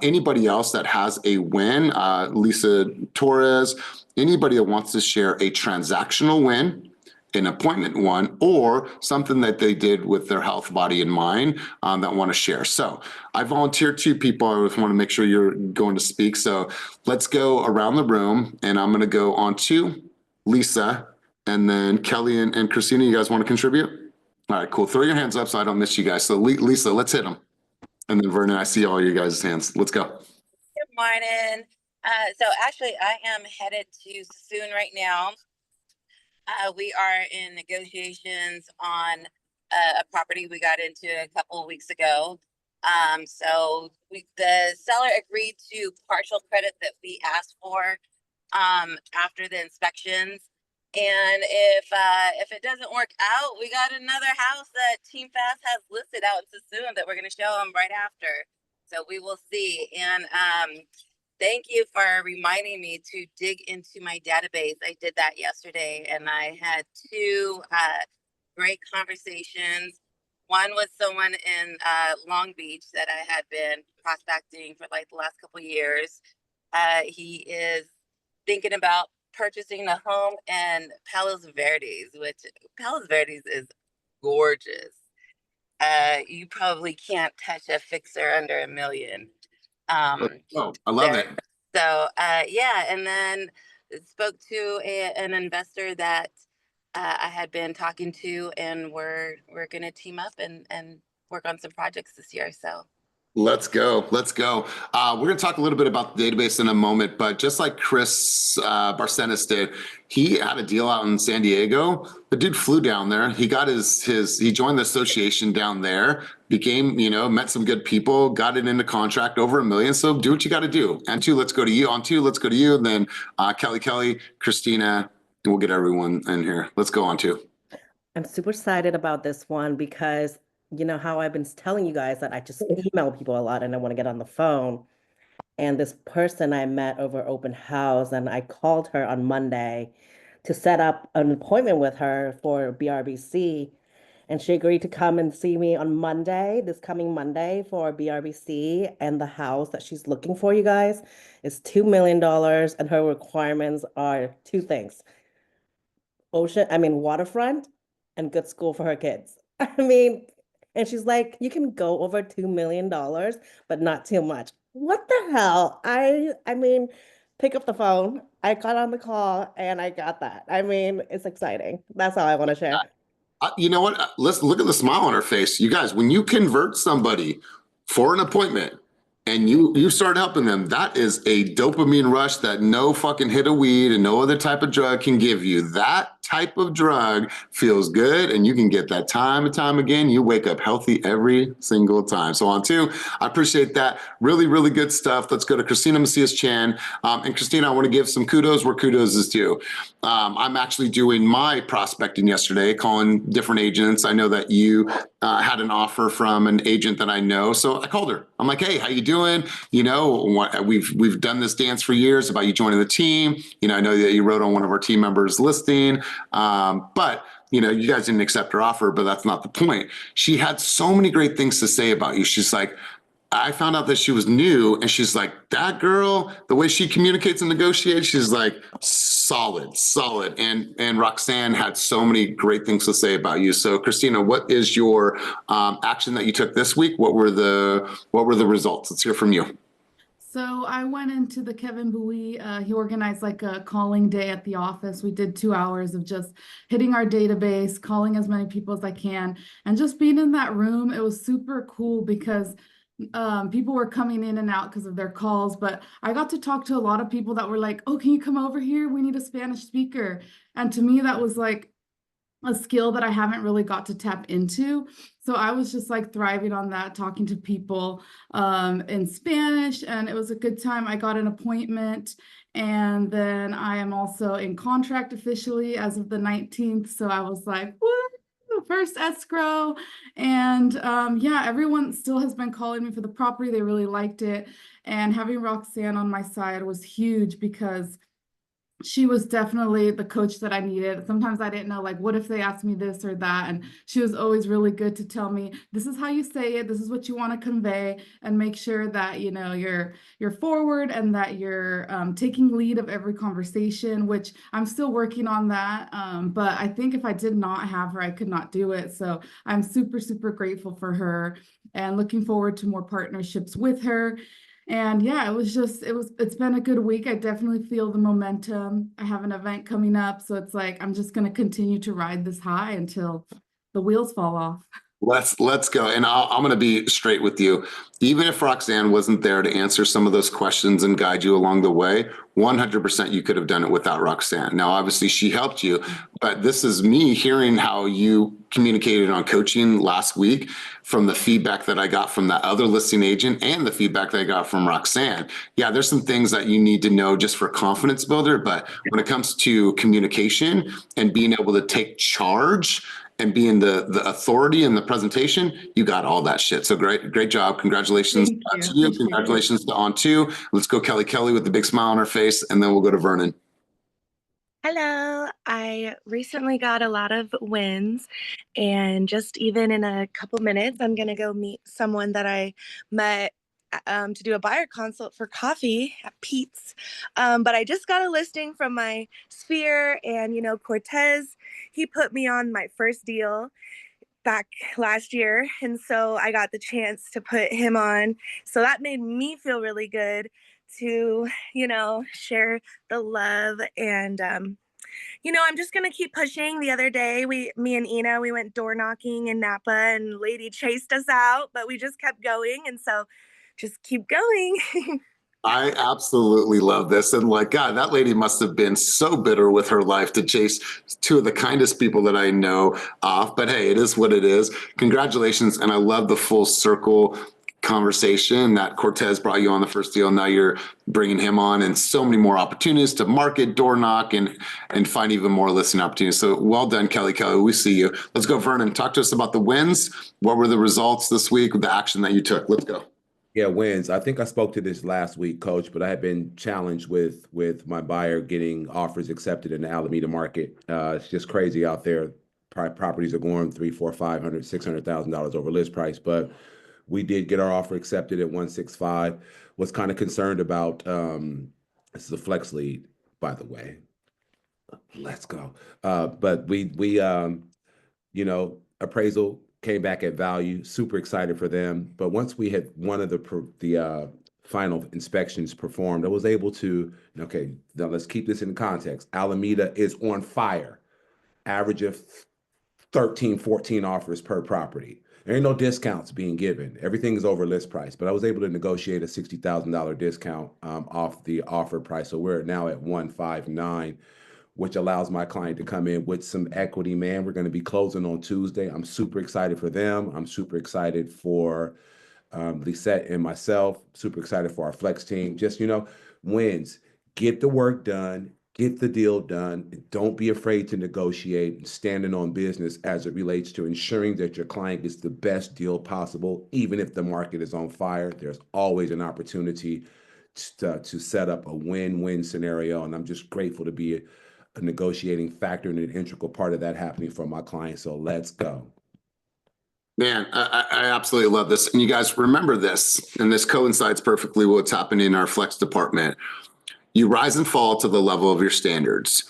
Anybody else that has a win, Lisa Torres, anybody that wants to share a transactional win, an appointment one, or something that they did with their health, body, and mind that want to share. So I volunteered 2 people. I just want to make sure you're going to speak. So let's go around the room, and I'm going to go on to Lisa, and then Kelly and Christina, you guys want to contribute? All right, cool. Throw your hands up so I don't miss you guys. So Lisa, let's hit them. And then Vernon, I see all you guys' hands. Let's go. Good morning. So actually, I am headed to Sassoon right now. We are in negotiations on a property we got into a couple of weeks ago. So the seller agreed to partial credit that we asked for after the inspections. And if it doesn't work out, we got another house that Team Fast has listed out in Sassoon that we're going to show them right after. So we will see. And thank you for reminding me to dig into my database. I did that yesterday, and I had 2 great conversations. One was someone in Long Beach that I had been prospecting for like the last couple of years. He is thinking about purchasing a home in Palos Verdes, which Palos Verdes is gorgeous. You probably can't touch a fixer under $1 million. Oh, I love it. So yeah, and then spoke to an investor that I had been talking to, and we're gonna team up and work on some projects this year. So Let's go. Let's go. We're going to talk a little bit about the database in a moment, but just like Chris Barcenas did, he had a deal out in San Diego. The dude flew down there. He got he joined the association down there, became, met some good people, got it into contract over $1 million. So do what you got to do. And 2, let's go to you. On 2, let's go to you. And then Kelly, Christina, and we'll get everyone in here. Let's go on 2. I'm super excited about this one because you know how I've been telling you guys that I just email people a lot and I want to get on the phone. And this person I met over open house, and I called her on Monday to set up an appointment with her for BRBC. And she agreed to come and see me on Monday, this coming Monday, for BRBC. And the house that she's looking for, you guys, is $2 million. And her requirements are 2 things: waterfront, and good school for her kids. And she's like, you can go over $2 million, but not too much. What the hell? Pick up the phone. I got on the call and I got that. It's exciting. That's all I want to share. You know what? Let's look at the smile on her face. You guys, when you convert somebody for an appointment and you start helping them, that is a dopamine rush that no fucking hit of weed and no other type of drug can give you. That type of drug feels good, and you can get that time and time again. You wake up healthy every single time. So on 2, I appreciate that. Really, really good stuff. Let's go to Christina Macias-Chan. And Christina, I want to give some kudos where kudos is due. I'm actually doing my prospecting yesterday, calling different agents. I know that you had an offer from an agent that I know. So I called her. I'm like, hey, how you doing? We've done this dance for years about you joining the team. I know that you wrote on one of our team members' listing. But you guys didn't accept her offer, but that's not the point. She had so many great things to say about you. She's like, I found out that she was new, and she's like, that girl, the way she communicates and negotiates, she's like, solid. And Roxanne had so many great things to say about you. So Christina, what is your action that you took this week? What were the results? Let's hear from you. So I went into the Kevin Bowie, he organized like a calling day at the office. We did 2 hours of just hitting our database, calling as many people as I can, and just being in that room. It was super cool because people were coming in and out because of their calls, but I got to talk to a lot of people that were like, oh, can you come over here? We need a Spanish speaker. And to me, that was like a skill that I haven't really got to tap into. So I was just like thriving on that, talking to people in Spanish, and it was a good time. I got an appointment, and then I am also in contract officially as of the 19th. So I was like, what? first escrow. And yeah, everyone still has been calling me for the property. They really liked it. And having Roxanne on my side was huge because she was definitely the coach that I needed. Sometimes I didn't know, like, what if they asked me this or that? And she was always really good to tell me, this is how you say it, this is what you want to convey, and make sure that, you know, you're forward and that you're taking lead of every conversation, which I'm still working on that. But I think if I did not have her, I could not do it. So I'm super, super grateful for her and looking forward to more partnerships with her. And yeah, it's been a good week. I definitely feel the momentum. I have an event coming up, so it's like I'm just going to continue to ride this high until the wheels fall off. Let's go. And I'm going to be straight with you. Even if Roxanne wasn't there to answer some of those questions and guide you along the way, 100% you could have done it without Roxanne. Now, obviously she helped you, but this is me hearing how you communicated on coaching last week from the feedback that I got from that other listing agent and the feedback that I got from Roxanne. Yeah, there's some things that you need to know just for confidence builder, but when it comes to communication and being able to take charge and being the authority in the presentation, you got all that shit. So great job. Congratulations Thank you. to you. Appreciate it. Congratulations to On Two. Let's go Kelly with the big smile on her face, and then we'll go to Vernon. Hello, I recently got a lot of wins, and just even in a couple minutes, I'm gonna go meet someone that I met to do a buyer consult for coffee at Pete's. But I just got a listing from my sphere, and you know, Cortez, he put me on my first deal back last year, and so I got the chance to put him on. So that made me feel really good to, you know, share the love. And you know, I'm just gonna keep pushing. The other day, me and Ina, we went door knocking in Napa, and lady chased us out, but we just kept going, and so just keep going. I absolutely love this. And like, God, that lady must have been so bitter with her life to chase two of the kindest people that I know off. But hey, it is what it is. Congratulations. And I love the full circle conversation that Cortez brought you on the first deal. Now you're bringing him on, and so many more opportunities to market, door knock, and find even more listing opportunities. So well done, Kelly. We see you. Let's go, Vernon. Talk to us about the wins. What were the results this week with the action that you took? Let's go. Yeah, wins. I think I spoke to this last week, Coach, but I had been challenged with my buyer getting offers accepted in the Alameda market. It's just crazy out there. Properties are going $300,000, $400,000, $500,000, $600,000 over list price, but we did get our offer accepted at 165. Was kind of concerned about this is a flex lead, by the way. Let's go. But we you know, appraisal came back at value, super excited for them. But once we had one of the final inspections performed, I was able to, okay, now let's keep this in context. Alameda is on fire, average of 13, 14 offers per property. There ain't no discounts being given. Everything is over list price, but I was able to negotiate a $60,000 discount off the offer price. So we're now at 159, which allows my client to come in with some equity, man. We're going to be closing on Tuesday. I'm super excited for them. I'm super excited for Lisette and myself. Super excited for our flex team. Just, you know, wins. Get the work done. Get the deal done. Don't be afraid to negotiate and standing on business as it relates to ensuring that your client gets the best deal possible. Even if the market is on fire, there's always an opportunity to set up a win-win scenario. And I'm just grateful to be a negotiating factor and an integral part of that happening for my clients. So let's go. Man, I absolutely love this. And you guys remember this, and this coincides perfectly with what's happening in our flex department. You rise and fall to the level of your standards.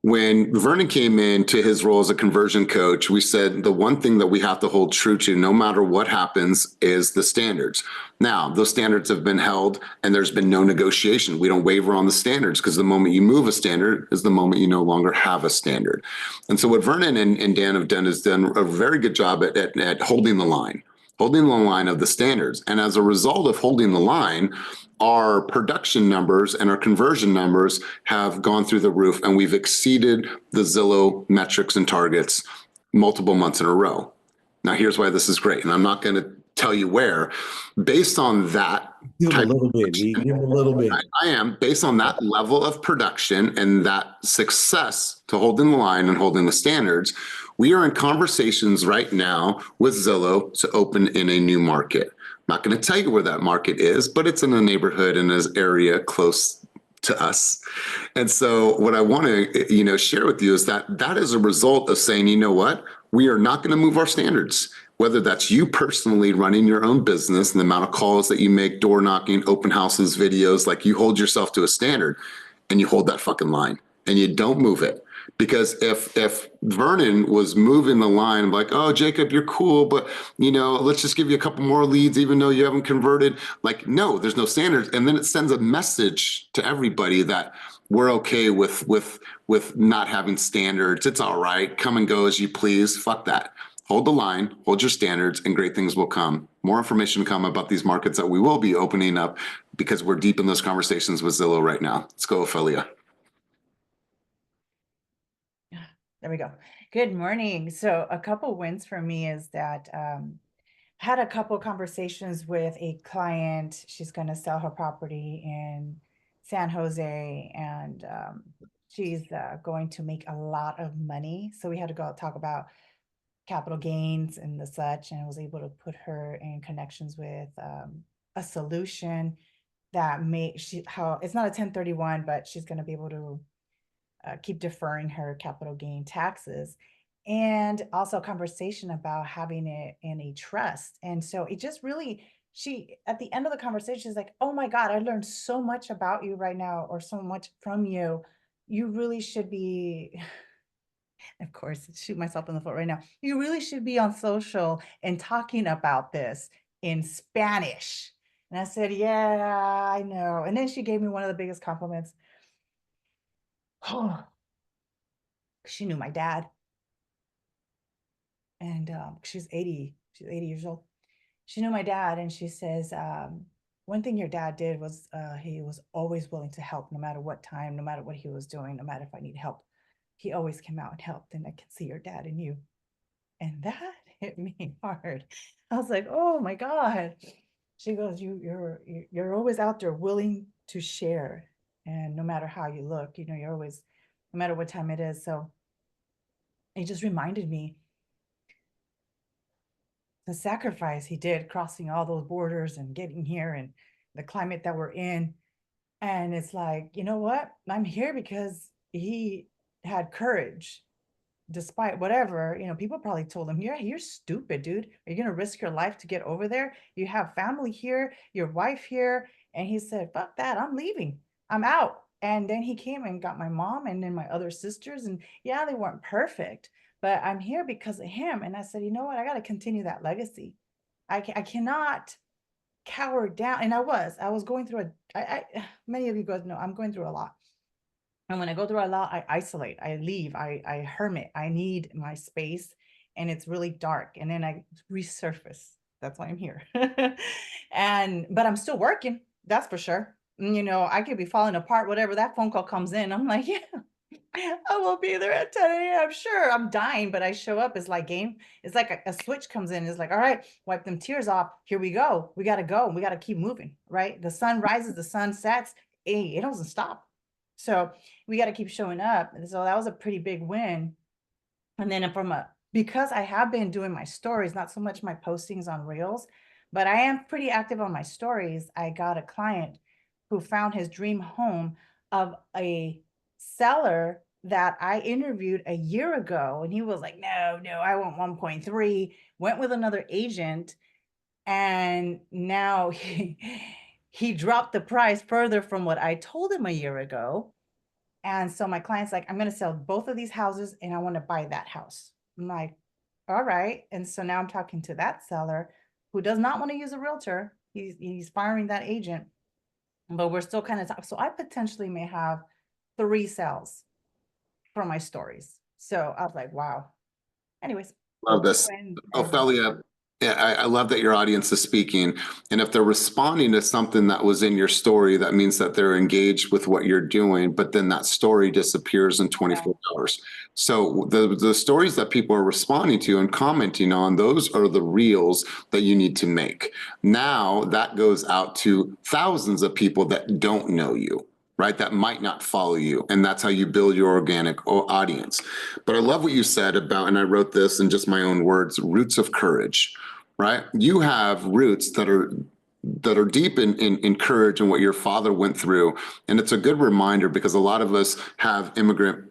When Vernon came into his role as a conversion coach, we said the one thing that we have to hold true to no matter what happens is the standards. Now, those standards have been held and there's been no negotiation. We don't waver on the standards because the moment you move a standard is the moment you no longer have a standard. And so what Vernon and Dan have done is done a very good job at holding the line of the standards. And as a result of holding the line, our production numbers and our conversion numbers have gone through the roof, and we've exceeded the Zillow metrics and targets multiple months in a row. Now, here's why this is great. And I'm not going to tell you where. Based on that, Give him a little bit. Give him a little bit. I am based on that level of production and that success to holding the line and holding the standards. We are in conversations right now with Zillow to open in a new market. I'm not going to tell you where that market is, but it's in a neighborhood in this area close to us. And so what I want to, share with you is that that is a result of saying, you know what, we are not going to move our standards. Whether that's you personally running your own business and the amount of calls that you make, door knocking, open houses, videos, like you hold yourself to a standard and you hold that fucking line and you don't move it. Because if Vernon was moving the line like, oh, Jacob, you're cool, but let's just give you a couple more leads, even though you haven't converted. Like, no, there's no standards. And then it sends a message to everybody that we're okay with not having standards. It's all right. Come and go as you please. Fuck that. Hold the line, hold your standards, and great things will come. More information to come about these markets that we will be opening up because we're deep in those conversations with Zillow right now. Let's go, Ophelia. There we go. Good morning. So a couple wins for me is that had a couple conversations with a client. She's going to sell her property in San Jose, and she's going to make a lot of money. So we had to go talk about capital gains and the such, and I was able to put her in connections with a solution that it's not a 1031, but she's going to be able to keep deferring her capital gain taxes, and also a conversation about having it in a trust. And so it just really, at the end of the conversation is like, oh my God, I learned so much about you right now, or so much from you. You really should be, of course, shoot myself in the foot right now. You really should be on social and talking about this in Spanish. And I said, yeah, I know. And then she gave me one of the biggest compliments. Oh, she knew my dad. And she's 80 years old. She knew my dad, and she says, one thing your dad did was he was always willing to help, no matter what time, no matter what he was doing, no matter if I need help. He always came out and helped, and I can see your dad in you. And that hit me hard. I was like, oh my God. She goes, you're always out there willing to share. And no matter how you look, you're always, no matter what time it is. So it just reminded me the sacrifice he did, crossing all those borders and getting here, and the climate that we're in. And it's like, you know what? I'm here because he had courage. Despite whatever, people probably told him, yeah, you're stupid, dude. Are you going to risk your life to get over there? You have family here, your wife here. And he said, fuck that. I'm leaving. I'm out. And then he came and got my mom and then my other sisters. And yeah, they weren't perfect, but I'm here because of him. And I said, you know what? I got to continue that legacy. I cannot cower down. And I was going through many of you guys know I'm going through a lot. And when I go through a lot, I isolate, I leave, I hermit, I need my space, and it's really dark. And then I resurface. That's why I'm here. But I'm still working. That's for sure. I could be falling apart, whatever. That phone call comes in, I'm like, yeah, I will be there at 10 a.m. Sure, I'm dying, but I show up. It's like game. It's like a switch comes in. It's like, all right, wipe them tears off. Here we go. We got to go. We got to keep moving, right? The sun rises, the sun sets. Hey, it doesn't stop. So we got to keep showing up. And so that was a pretty big win. And then because I have been doing my stories, not so much my postings on Reels, but I am pretty active on my stories. I got a client who found his dream home of a seller that I interviewed a year ago. And he was like, no, I want 1.3, went with another agent. And now he dropped the price further from what I told him a year ago. And so my client's like, I'm going to sell both of these houses and I want to buy that house. I'm like, all right. And so now I'm talking to that seller who does not want to use a realtor. He's firing that agent, but we're still kind of talking. So I potentially may have 3 sales from my stories. So I was like, wow. Anyways. Love this. Ophelia, Yeah, I love that your audience is speaking. And if they're responding to something that was in your story, that means that they're engaged with what you're doing, but then that story disappears in 24 hours. So the stories that people are responding to and commenting on, those are the reels that you need to make. Now that goes out to thousands of people that don't know you, right? That might not follow you. And that's how you build your organic audience. But I love what you said about, and I wrote this in just my own words, roots of courage, right? You have roots that are deep in courage and what your father went through. And it's a good reminder because a lot of us have immigrant,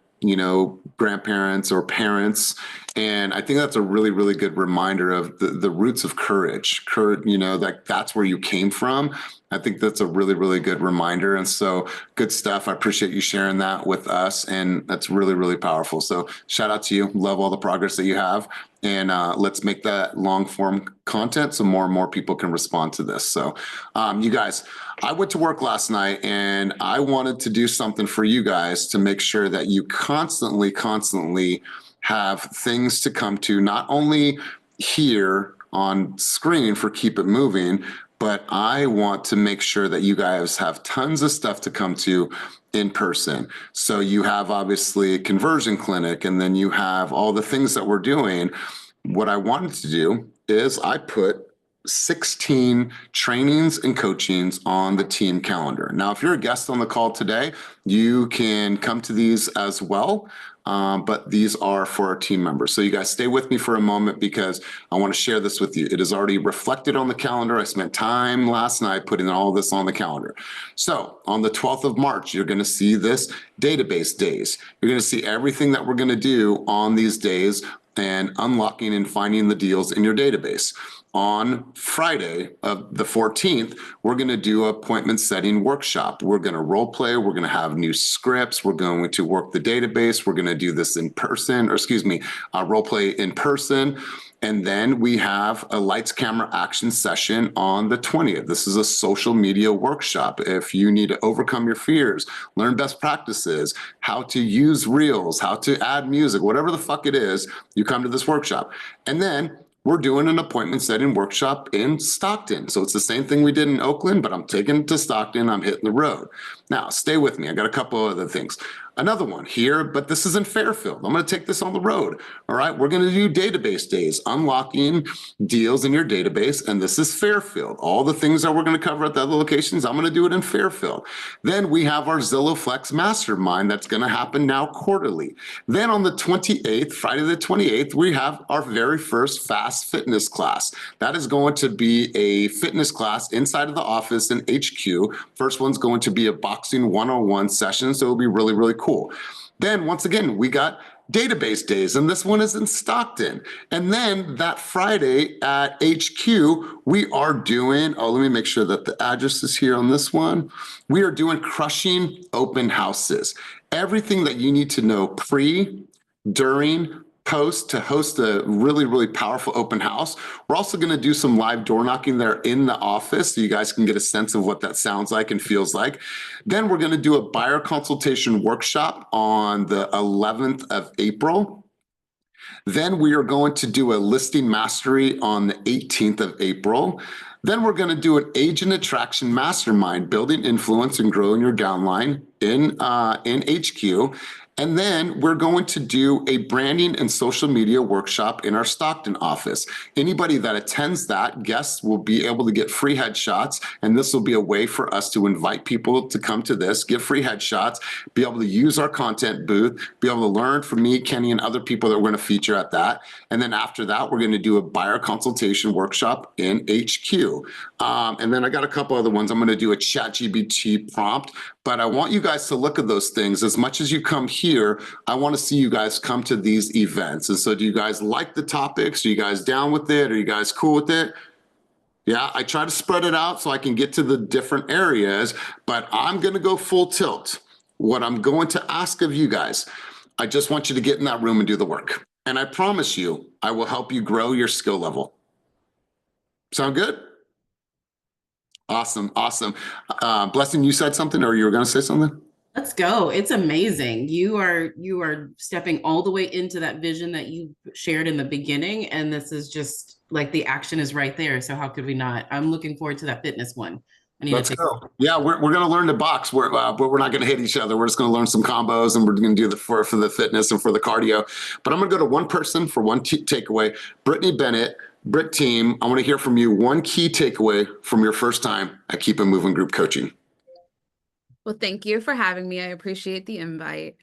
grandparents or parents. And I think that's a really, really good reminder of the roots of courage, that's where you came from. I think that's a really, really good reminder. And so good stuff. I appreciate you sharing that with us. And that's really, really powerful. So shout out to you. Love all the progress that you have. And let's make that long form content so more and more people can respond to this. So you guys, I went to work last night and I wanted to do something for you guys to make sure that you constantly have things to come to, not only here on screen for Keep It Moving, but I want to make sure that you guys have tons of stuff to come to in person. So you have obviously a conversion clinic, and then you have all the things that we're doing. What I wanted to do is I put 16 trainings and coachings on the team calendar. Now, if you're a guest on the call today, you can come to these as well. But these are for our team members. So you guys stay with me for a moment because I want to share this with you. It is already reflected on the calendar. I spent time last night putting all this on the calendar. So on the 12th of March, you're going to see this database days. You're going to see everything that we're going to do on these days and unlocking and finding the deals in your database. On Friday of the 14th, we're going to do an appointment setting workshop. We're going to role play. We're going to have new scripts. We're going to work the database. We're going to do this in person, role play in person. And then we have a lights, camera, action session on the 20th. This is a social media workshop. If you need to overcome your fears, learn best practices, how to use reels, how to add music, whatever the fuck it is, you come to this workshop. And then we're doing an appointment setting workshop in Stockton. So it's the same thing we did in Oakland, but I'm taking it to Stockton. I'm hitting the road. Now, stay with me. I got a couple other things. Another one here, but this is in Fairfield. I'm going to take this on the road. All right. We're going to do database days, unlocking deals in your database. And this is Fairfield. All the things that we're going to cover at the other locations, I'm going to do it in Fairfield. Then we have our Zillow Flex Mastermind that's going to happen now quarterly. Then on the 28th, Friday the 28th, we have our very first fast fitness class. That is going to be a fitness class inside of the office in HQ. First one's going to be a boxing 101 session. So it'll be really, really cool. Then once again, we got database days, and this one is in Stockton. And then that Friday at HQ, we are doing, let me make sure that the address is here on this one. We are doing crushing open houses. Everything that you need to know pre, during, post to host a really, really powerful open house. We're also going to do some live door knocking there in the office so you guys can get a sense of what that sounds like and feels like. Then we're going to do a buyer consultation workshop on the 11th of April. Then we are going to do a listing mastery on the 18th of April. Then we're going to do an agent attraction mastermind, building influence and growing your downline in HQ. And then we're going to do a branding and social media workshop in our Stockton office. Anybody that attends that, guests will be able to get free headshots. And this will be a way for us to invite people to come to this, get free headshots, be able to use our content booth, be able to learn from me, Kenny, and other people that we're going to feature at that. And then after that, we're going to do a buyer consultation workshop in HQ. And then I got a couple other ones. I'm going to do a ChatGPT prompt. But I want you guys to look at those things. As much as you come here, I want to see you guys come to these events. And so do you guys like the topics? Are you guys down with it? Are you guys cool with it? Yeah, I try to spread it out so I can get to the different areas, but I'm going to go full tilt. What I'm going to ask of you guys, I just want you to get in that room and do the work. And I promise you, I will help you grow your skill level. Sound good? Awesome. Blessing, you said something or you were going to say something? Let's go. It's amazing. You are stepping all the way into that vision that you shared in the beginning, and this is just like the action is right there. So how could we not? I'm looking forward to that fitness one. I need Let's to take. go. Yeah, we're going to learn to box. But we're not going to hit each other. We're just going to learn some combos, and we're going to do for the fitness and for the cardio. But I'm going to go to one person for one takeaway. Brittany Bennett, Brick Team, I want to hear from you. One key takeaway from your first time at Keep It Moving Group Coaching. Well, thank you for having me. I appreciate the invite.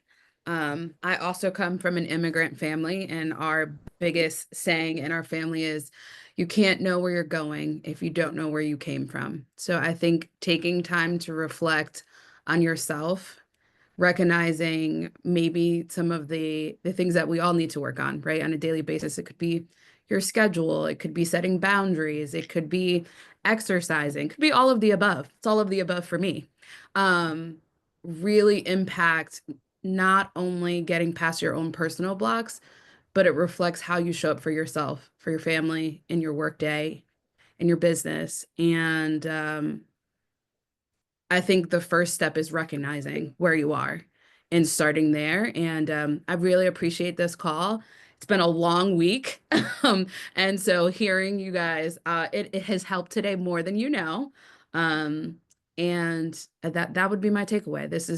I also come from an immigrant family, and our biggest saying in our family is, you can't know where you're going if you don't know where you came from. So I think taking time to reflect on yourself, recognizing maybe some of the things that we all need to work on, right? On a daily basis. It could be your schedule, it could be setting boundaries, it could be exercising, it could be all of the above. It's all of the above for me. Really impact not only getting past your own personal blocks, but it reflects how you show up for yourself, for your family, in your work day, in your business. And I think the first step is recognizing where you are and starting there. And I really appreciate this call. It's been a long week. And so hearing you guys, it has helped today more than you know. And that would be my takeaway. This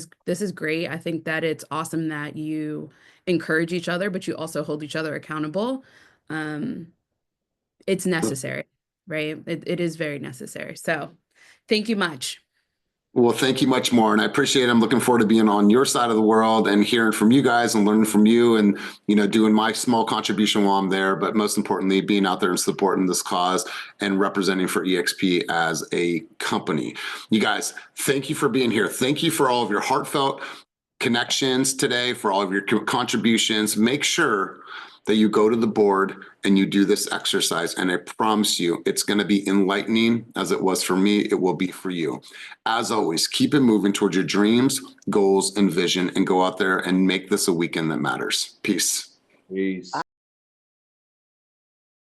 is great. I think that it's awesome that you encourage each other, but you also hold each other accountable. It's necessary, right? It is very necessary. So thank you much. Well, thank you much more. And I appreciate it. I'm looking forward to being on your side of the world and hearing from you guys and learning from you and, doing my small contribution while I'm there. But most importantly, being out there and supporting this cause and representing for EXP as a company. You guys, thank you for being here. Thank you for all of your heartfelt connections today, for all of your contributions. Make sure that you go to the board and you do this exercise. And I promise you, it's going to be enlightening as it was for me. It will be for you. As always, keep it moving towards your dreams, goals, and vision, and go out there and make this a weekend that matters. Peace. Peace.